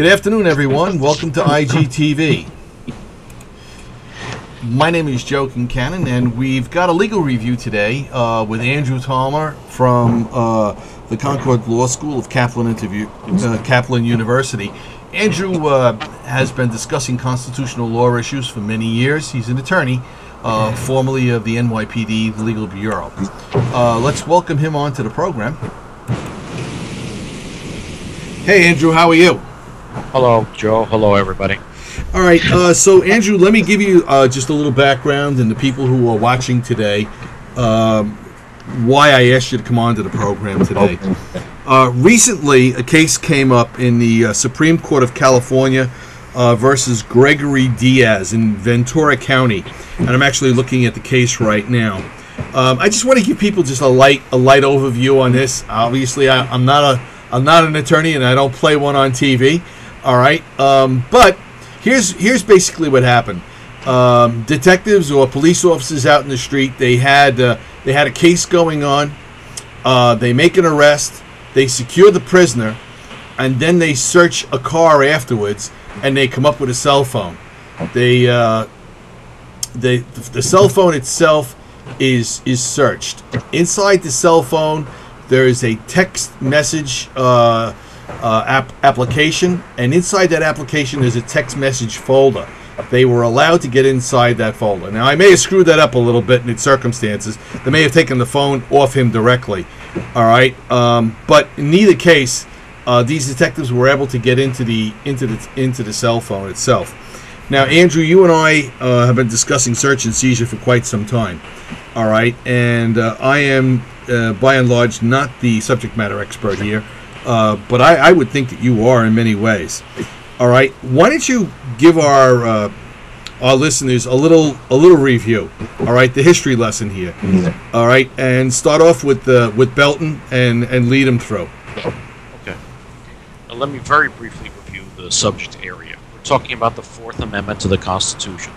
Good afternoon, everyone. Welcome to IGTV. My name is Joe Kincannon, and we've got a legal review today with Andrew Tallmer from the Concord Law School of Kaplan University. Andrew has been discussing constitutional law issues for many years. He's an attorney, formerly of the NYPD Legal Bureau. Let's welcome him onto the program. Hey, Andrew, how are you? Hello, Joe. Hello, everybody. All right, so Andrew, let me give you just a little background and the people who are watching today, why I asked you to come on to the program today. Recently, a case came up in the Supreme Court of California versus Gregory Diaz in Ventura County, and I'm actually looking at the case right now. I just want to give people just a light overview on this. Obviously, I'm not an attorney, and I don't play one on TV. All right, but here's basically what happened. Detectives or police officers out in the street, they had a case going on. They make an arrest. They secure the prisoner, and then they search a car afterwards, and they come up with a cell phone. The cell phone itself is searched. Inside the cell phone, there is a text message application, and inside that application there's a text message folder. They were allowed to get inside that folder. Now, I may have screwed that up a little bit in its circumstances. They may have taken the phone off him directly. All right, but in neither case, these detectives were able to get into the cell phone itself. Now, Andrew, you and I have been discussing search and seizure for quite some time. All right, and I am by and large not the subject matter expert here, but I would think that you are in many ways. All right, why don't you give our listeners a little review? All right, the history lesson here. All right, and start off with Belton and lead them through. Okay. Now, let me very briefly review the subject area. We're talking about the Fourth Amendment to the Constitution,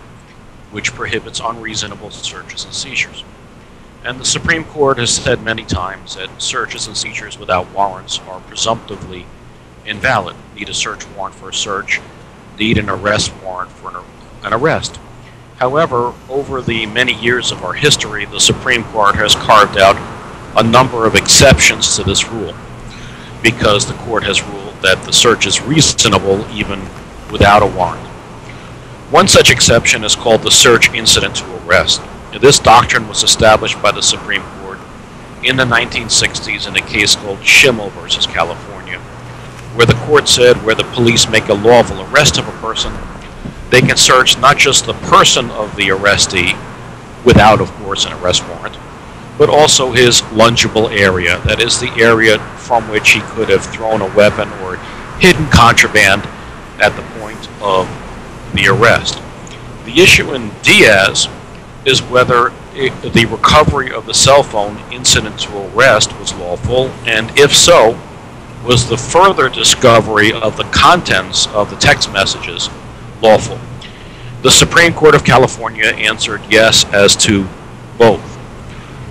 which prohibits unreasonable searches and seizures. And the Supreme Court has said many times that searches and seizures without warrants are presumptively invalid. Need a search warrant for a search, need an arrest warrant for an arrest. However, over the many years of our history, the Supreme Court has carved out a number of exceptions to this rule, because the court has ruled that the search is reasonable even without a warrant. One such exception is called the search incident to arrest. This doctrine was established by the Supreme Court in the 1960s in a case called Chimel versus California, where the court said where the police make a lawful arrest of a person, they can search not just the person of the arrestee, without, of course, an arrest warrant, but also his lungible area, that is, the area from which he could have thrown a weapon or hidden contraband at the point of the arrest. The issue in Diaz is whether the recovery of the cell phone incident to arrest was lawful, and if so, was the further discovery of the contents of the text messages lawful. The Supreme Court of California answered yes as to both.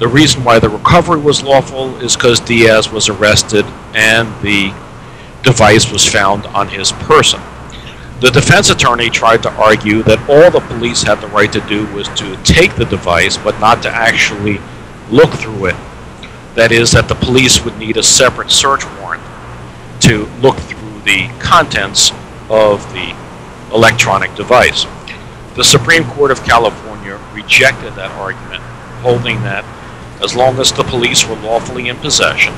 The reason why the recovery was lawful is because Diaz was arrested and the device was found on his person. The defense attorney tried to argue that all the police had the right to do was to take the device, but not to actually look through it. That is, that the police would need a separate search warrant to look through the contents of the electronic device. The Supreme Court of California rejected that argument, holding that as long as the police were lawfully in possession,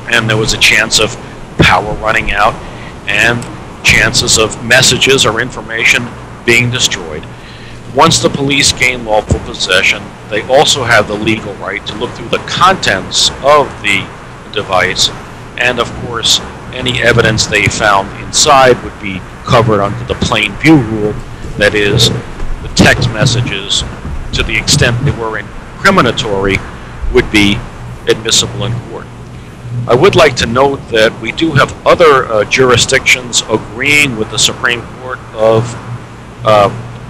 and there was a chance of power running out and chances of messages or information being destroyed, once the police gain lawful possession, they also have the legal right to look through the contents of the device, and of course any evidence they found inside would be covered under the plain view rule, that is, the text messages, to the extent they were incriminatory, would be admissible in court. I would like to note that we do have other jurisdictions agreeing with the Supreme Court of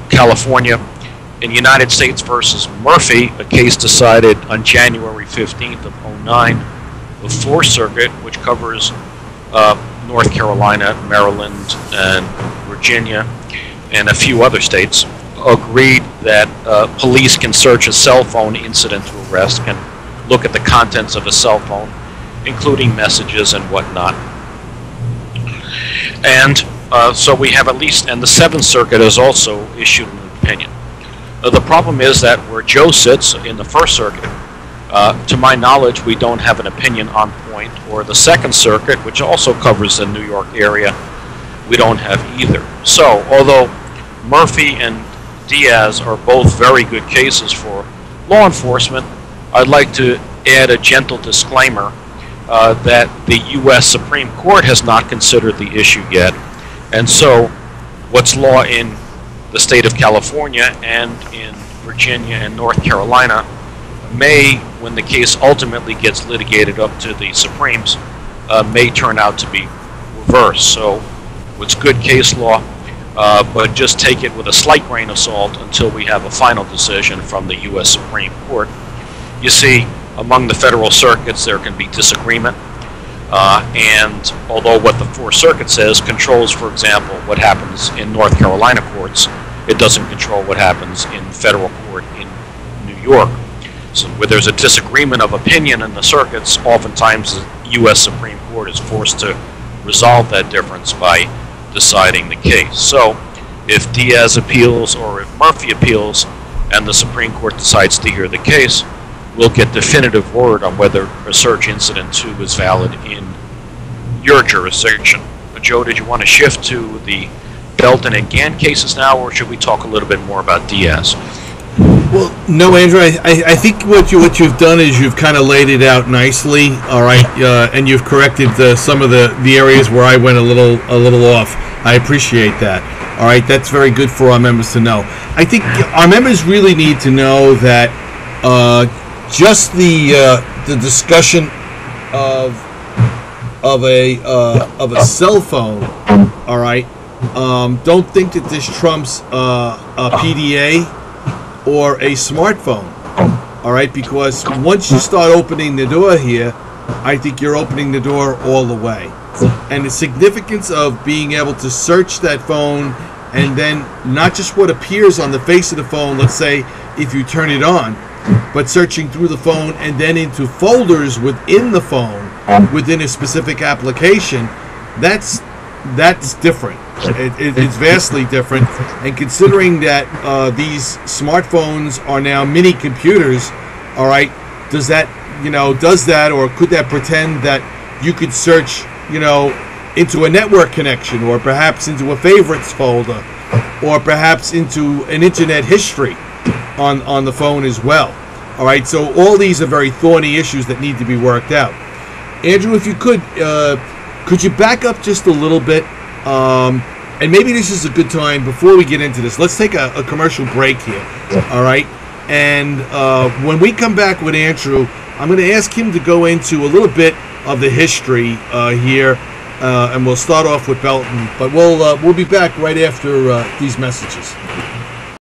California. In United States versus Murphy, a case decided on January 15th of 2009, the Fourth Circuit, which covers North Carolina, Maryland, and Virginia, and a few other states agreed that police can search a cell phone incident to arrest, can look at the contents of a cell phone, including messages and whatnot. And so we have at least, and the Seventh Circuit has also issued an opinion. The problem is that where Joe sits in the First Circuit, to my knowledge, we don't have an opinion on point, or the Second Circuit, which also covers the New York area, we don't have either. So, although Murphy and Diaz are both very good cases for law enforcement, I'd like to add a gentle disclaimer that the U.S. Supreme Court has not considered the issue yet, and so what's law in the state of California and in Virginia and North Carolina may, when the case ultimately gets litigated up to the Supremes, may turn out to be reversed. So it's good case law, but just take it with a slight grain of salt until we have a final decision from the U.S. Supreme Court. You see, among the federal circuits there can be disagreement, and although what the Fourth Circuit says controls, for example, what happens in North Carolina courts, it doesn't control what happens in federal court in New York. So where there's a disagreement of opinion in the circuits, oftentimes the U.S. Supreme Court is forced to resolve that difference by deciding the case. So if Diaz appeals or if Murphy appeals and the Supreme Court decides to hear the case, we'll get definitive word on whether a search incident 2 is valid in your jurisdiction. But Joe, did you want to shift to the Belton and Gant cases now, or should we talk a little bit more about Diaz? Well, no, Andrew. I think what you've done is you've kind of laid it out nicely. All right, and you've corrected some of the areas where I went a little off. I appreciate that. All right, that's very good for our members to know. I think our members really need to know that just the discussion of a cell phone. All right, don't think that this trumps a PDA or a smartphone, all right? Because once you start opening the door here, I think you're opening the door all the way. And the significance of being able to search that phone, and then not just what appears on the face of the phone, let's say if you turn it on, but searching through the phone and then into folders within the phone, within a specific application, that's different. It's vastly different, and considering that these smartphones are now mini computers, all right, does that, or could that pretend that you could search, into a network connection, or perhaps into a favorites folder, or perhaps into an internet history on the phone as well? All right, so all these are very thorny issues that need to be worked out. Andrew, if you could you back up just a little bit? And maybe this is a good time, before we get into this, let's take a commercial break here, all right? And when we come back with Andrew, I'm going to ask him to go into a little bit of the history here, and we'll start off with Belton. But we'll be back right after these messages.